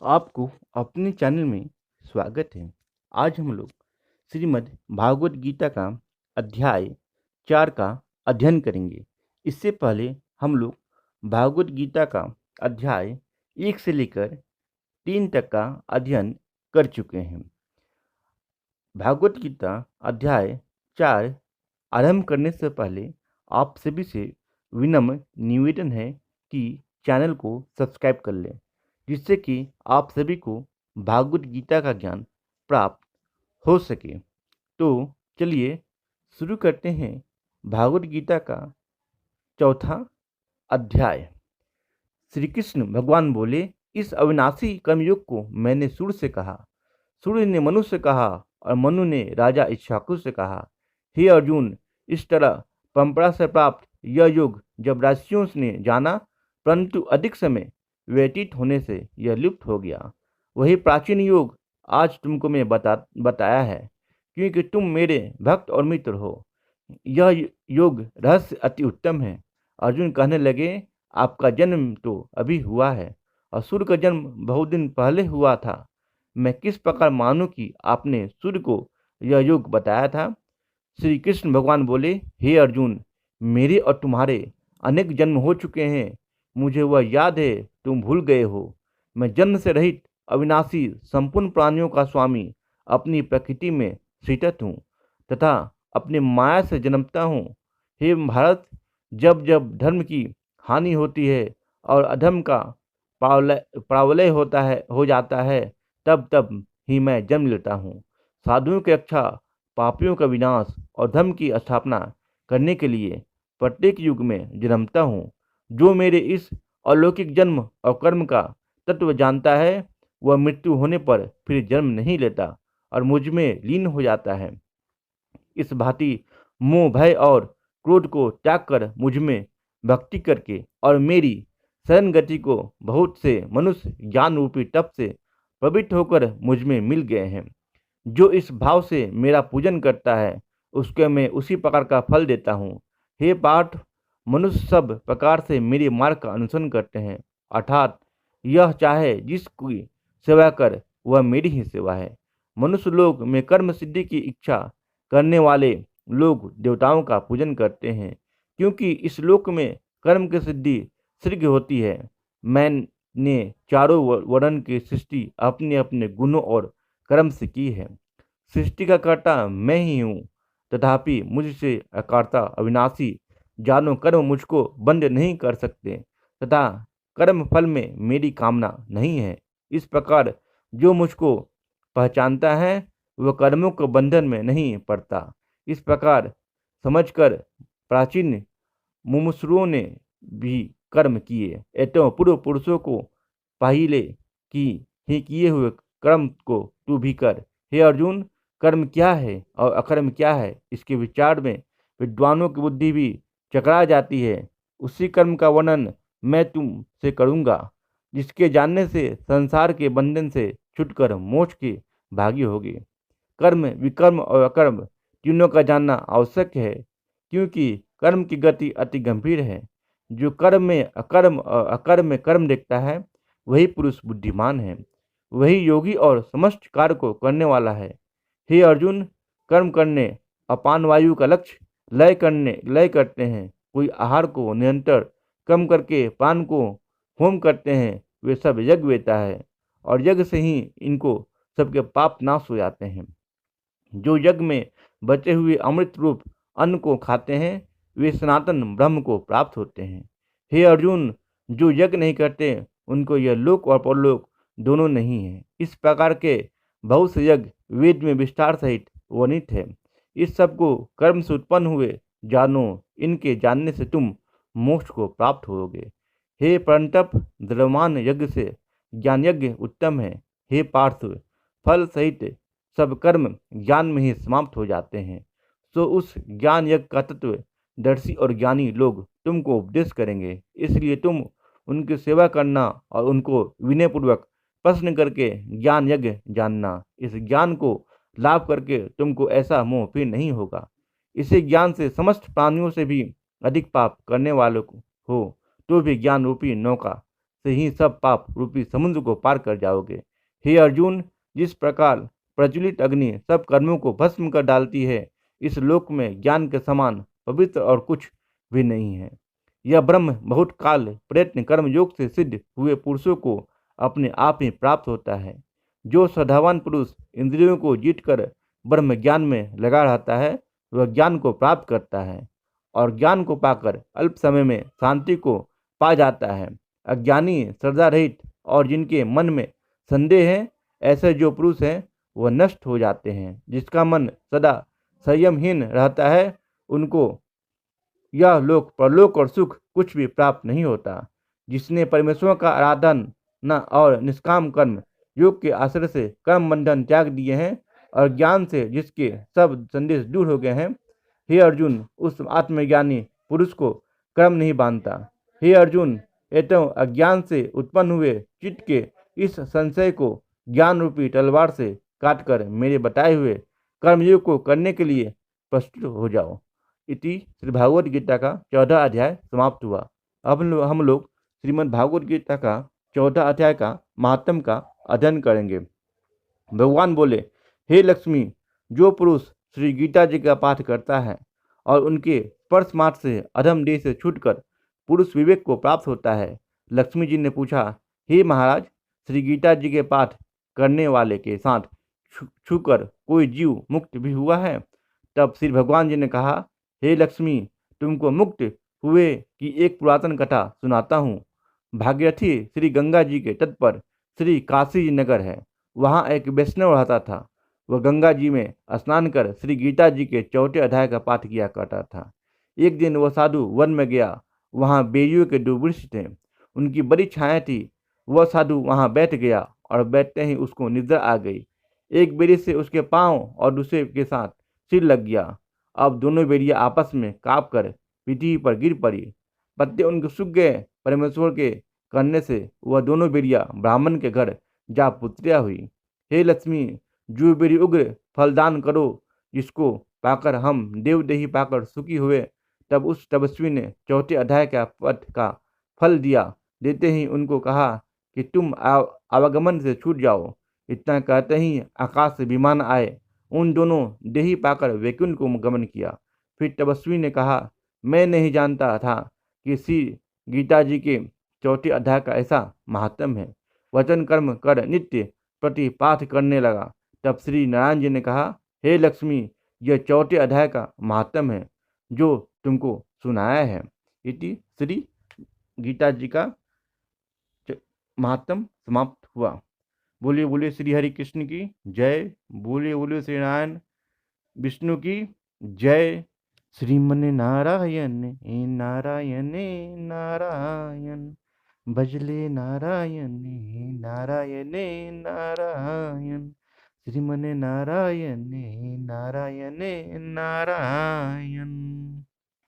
आपको अपने चैनल में स्वागत है। आज हम लोग श्रीमद् भागवत गीता का अध्याय 4 का अध्ययन करेंगे। इससे पहले हम लोग भागवत गीता का अध्याय 1 से लेकर 3 तक का अध्ययन कर चुके हैं। भागवत गीता अध्याय 4 आरंभ करने से पहले आप सभी से विनम्र निवेदन है कि चैनल को सब्सक्राइब कर लें, जिससे कि आप सभी को भागवत गीता का ज्ञान प्राप्त हो सके। तो चलिए शुरू करते हैं भागवत गीता का चौथा अध्याय। श्री कृष्ण भगवान बोले, इस अविनाशी कर्मयोग को मैंने सूर्य से कहा, सूर्य ने मनु से कहा और मनु ने राजा इक्ष्वाकु से कहा। हे अर्जुन, इस तरह परंपरा से प्राप्त यह योग जब ऋषियों ने जाना, परंतु अधिक समय व्यतीत होने से यह लुप्त हो गया। वही प्राचीन योग आज तुमको मैं बताया है, क्योंकि तुम मेरे भक्त और मित्र हो। यह योग रहस्य अति उत्तम है। अर्जुन कहने लगे, आपका जन्म तो अभी हुआ है और सूर्य का जन्म बहुत दिन पहले हुआ था। मैं किस प्रकार मानूं कि आपने सूर्य को यह योग बताया था? श्री कृष्ण भगवान बोले, हे अर्जुन, मेरे और तुम्हारे अनेक जन्म हो चुके हैं। मुझे वह याद है, तुम भूल गए हो। मैं जन्म से रहित अविनाशी संपूर्ण प्राणियों का स्वामी अपनी प्रकृति में स्थित हूँ तथा अपनी माया से जन्मता हूँ। हे भारत, जब जब धर्म की हानि होती है और अधर्म का प्रावलय हो जाता है, तब तब ही मैं जन्म लेता हूँ। साधुओं की रक्षा, पापियों का विनाश और धर्म की स्थापना करने के लिए प्रत्येक युग में जन्मता हूँ। जो मेरे इस अलौकिक जन्म और कर्म का तत्व जानता है, वह मृत्यु होने पर फिर जन्म नहीं लेता और मुझ में लीन हो जाता है। इस भांति मोह, भय और क्रोध को त्याग कर मुझ में भक्ति करके और मेरी शरण गति को बहुत से मनुष्य ज्ञान रूपी तप से पवित्र होकर मुझ में मिल गए हैं। जो इस भाव से मेरा पूजन करता है, उसके मैं उसी प्रकार का फल देता हूँ। हे पार्थ, मनुष्य सब प्रकार से मेरे मार्ग का अनुसरण करते हैं, अर्थात यह चाहे जिसकी सेवा कर, वह मेरी ही सेवा है। मनुष्य लोग में कर्म सिद्धि की इच्छा करने वाले लोग देवताओं का पूजन करते हैं, क्योंकि इस लोक में कर्म की सिद्धि शीघ्र होती है। मैंने चारों वर्ण की सृष्टि अपने अपने गुणों और कर्म से की है। सृष्टि का कर्ता मैं ही हूँ, तथापि मुझसे अकर्ता अविनाशी जानो कर्म मुझको बंद नहीं कर सकते तथा कर्म फल में मेरी कामना नहीं है। इस प्रकार जो मुझको पहचानता है, वह कर्मों के बंधन में नहीं पड़ता। इस प्रकार समझकर प्राचीन मुमुक्षुओं ने भी कर्म किए, एवं पूर्व पुरुषों को पहिले की ही किए हुए कर्म को तू भी कर। हे अर्जुन, कर्म क्या है और अकर्म क्या है, इसके विचार में विद्वानों की बुद्धि भी चकरा जाती है। उसी कर्म का वर्णन मैं तुमसे करूँगा, जिसके जानने से संसार के बंधन से छुटकर मोक्ष के भागी होगे। कर्म, विकर्म और अकर्म तीनों का जानना आवश्यक है, क्योंकि कर्म की गति अति गंभीर है। जो कर्म में अकर्म और अकर्म में कर्म देखता है, वही पुरुष बुद्धिमान है, वही योगी और समस्त कार्य को करने वाला है। हे अर्जुन, कर्म करने अपान वायु का लक्ष्य लय करते हैं। कोई आहार को निरंतर कम करके प्राण को होम करते हैं, वे सब यज्ञ वेता है और यज्ञ से ही इनको सबके पाप नाश हो जाते हैं। जो यज्ञ में बचे हुए अमृत रूप अन्न को खाते हैं, वे सनातन ब्रह्म को प्राप्त होते हैं। हे अर्जुन, जो यज्ञ नहीं करते, उनको यह लोक और परलोक दोनों नहीं है। इस प्रकार के बहुत से यज्ञ वेद में विस्तार सहित वर्णित है। इस सब को कर्म से उत्पन्न हुए जानो, इनके जानने से तुम मोक्ष को प्राप्त होगे। हे परंतप, द्रव्यमान यज्ञ से ज्ञान यज्ञ उत्तम है। हे पार्थ, फल सहित सब कर्म ज्ञान में ही समाप्त हो जाते हैं। सो उस ज्ञान यज्ञ का तत्व दर्शी और ज्ञानी लोग तुमको उपदेश करेंगे, इसलिए तुम उनकी सेवा करना और उनको विनयपूर्वक प्रश्न करके ज्ञान यज्ञ जानना। इस ज्ञान को लाभ करके तुमको ऐसा मोह फिर नहीं होगा। इसी ज्ञान से समस्त प्राणियों से भी अधिक पाप करने वालों को हो तो भी ज्ञान रूपी नौका से ही सब पाप रूपी समुद्र को पार कर जाओगे। हे अर्जुन, जिस प्रकार प्रज्वलित अग्नि सब कर्मों को भस्म कर डालती है, इस लोक में ज्ञान के समान पवित्र और कुछ भी नहीं है। यह ब्रह्म बहुत काल प्रयत्न कर्म योग से सिद्ध हुए पुरुषों को अपने आप ही प्राप्त होता है। जो श्रद्धावान पुरुष इंद्रियों को जीतकर ब्रह्म ज्ञान में लगा रहता है, वह ज्ञान को प्राप्त करता है और ज्ञान को पाकर अल्प समय में शांति को पा जाता है। अज्ञानी, श्रद्धा रहित और जिनके मन में संदेह है, ऐसे जो पुरुष हैं वह नष्ट हो जाते हैं। जिसका मन सदा संयमहीन रहता है, उनको यह लोक परलोक और सुख कुछ भी प्राप्त नहीं होता। जिसने परमेश्वर का आराधन न और निष्काम कर्म योग के आश्रय से कर्म बंधन त्याग दिए हैं और ज्ञान से जिसके सब संदेश दूर हो गए हैं, हे अर्जुन, उस आत्मज्ञानी पुरुष को कर्म नहीं बांधता। हे अर्जुन, एतव अज्ञान से उत्पन्न हुए चित्त के इस संशय को ज्ञान रूपी तलवार से काटकर मेरे बताए हुए कर्मयोग को करने के लिए प्रस्तुत हो जाओ। इति श्री भागवत गीता का 14 अध्याय समाप्त हुआ। अब हम लोग श्रीमद् भागवत गीता का 14 अध्याय का महात्म का अध्ययन करेंगे। भगवान बोले, हे लक्ष्मी, जो पुरुष श्री गीता जी का पाठ करता है और उनके स्पर्श मात्र से अधम देह से छूटकर पुरुष विवेक को प्राप्त होता है। लक्ष्मी जी ने पूछा, हे महाराज, श्री गीता जी के पाठ करने वाले के साथ छूकर कोई जीव मुक्त भी हुआ है? तब श्री भगवान जी ने कहा, हे लक्ष्मी, तुमको मुक्त हुए की एक पुरातन कथा सुनाता हूँ। भागीरथी श्री गंगा जी के तट पर श्री काशी नगर है। वहाँ एक वैष्णव रहता था। वह गंगा जी में स्नान कर श्री गीता जी के 4 अध्याय का पाठ किया करता था। एक दिन वह साधु वन में गया। वहाँ बेरियों के 2 वृक्ष थे, उनकी बड़ी छाया थी। वह साधु वहाँ बैठ गया और बैठते ही उसको निद्रा आ गई। एक बेरी से उसके पाँव और दूसरे के साथ सिर लग गया। अब दोनों बेरियां आपस में काँप कर पृथ्वी पर गिर पड़ी। पत्ते उनके सूख गए। परमेश्वर के करने से वह दोनों बेरियां ब्राह्मण के घर जा पुत्रिया हुई। हे लक्ष्मी, जो बेरी उग्र फलदान करो, जिसको पाकर हम देवदेही पाकर सुखी हुए। तब उस तपस्वी ने 4 अध्याय का पद का फल दिया। देते ही उनको कहा कि तुम आवागमन से छूट जाओ। इतना कहते ही आकाश से विमान आए। उन दोनों देही पाकर वैकुंठ को गमन किया। फिर तपस्वी ने कहा, मैं नहीं जानता था कि श्री गीता जी के 4 अध्याय का ऐसा महात्म है। वचन कर्म कर नित्य प्रति पाठ करने लगा। तब श्री नारायण जी ने कहा, हे लक्ष्मी, यह 4 अध्याय का महात्म है जो तुमको सुनाया है। इति श्री गीता जी का महात्म समाप्त हुआ। बोलिए बोलिए श्री हरि कृष्ण की जय। बोलिए बोलिए श्री नारायण विष्णु की जय। श्रीमन नारायण नारायण नारायण, भजले नारायण नारायण नारायण, श्रीमन नारायण नारायण नारायण।